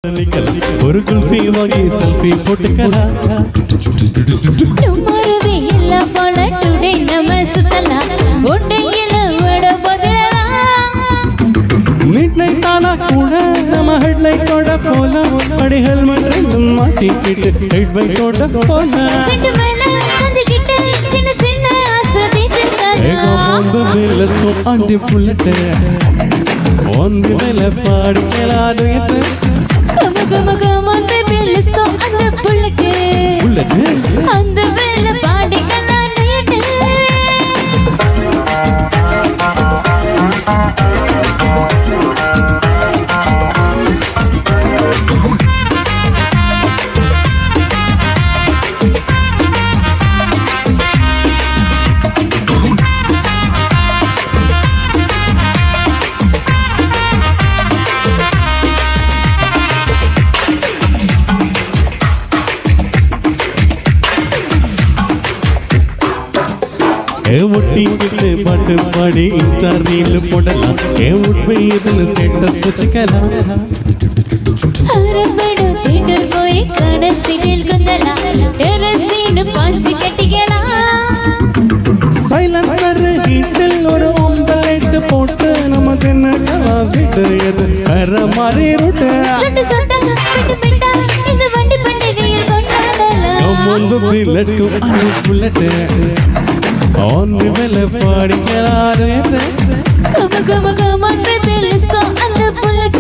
ஒரு குல்ஃபி வாங்கி செல்ஃபி போட்டுக்கலாம். டுமாரோவே எல்லாம் போல டுடே நம்ம சுத்தலாம். ஒட்டையில வட பதிலலாம். மிட் நைட் ஆனா கூட நம்ம ஹெட் லைட்டோட போலாம். அடி ஹெல்மெட் ரெண்டும் மாட்டிக்கிட்டு ஹெட் பைட்டோட போலாம். செட்டு மேல கந்துக்கிட்டு சின்ன சின்ன ஆசை தீர்த்துக்கலாம். Let's go on the bullet. On the மேல பாடிக்கலாம். Come on baby, let's go on the bullet. அந்த வேல பாடிக்கலாம் நைட்டு. ஒட்டிக்கிட்டு பாட்டு பாடி இன்ஸ்டா ரீல் போடலாம். உண்மை இதுன்னு ஸ்டேட்டஸ் வச்சுக்கலாம். அரபடு தியேட்டர் போய் கடைசியில் குந்தலாம். டெரசின்னு பாஞ்சி கட்டிக்கலாம். சைலன்சர் ஹீட்டில் ஒரு ஆம்பலைட் போட்டு நமக்கு என்ன கலாஸ் விட்டு எது வேற மாதிரி ரூட்டு. சுட்டு சுட்டா பிட்டு பிட்டா இந்த வண்டி பண்டிகையில் கொண்டாடலாம். Come on baby, let's go on the bullet. On the மேல பாடிக்கலாம். Come on baby, let's go on the bullet.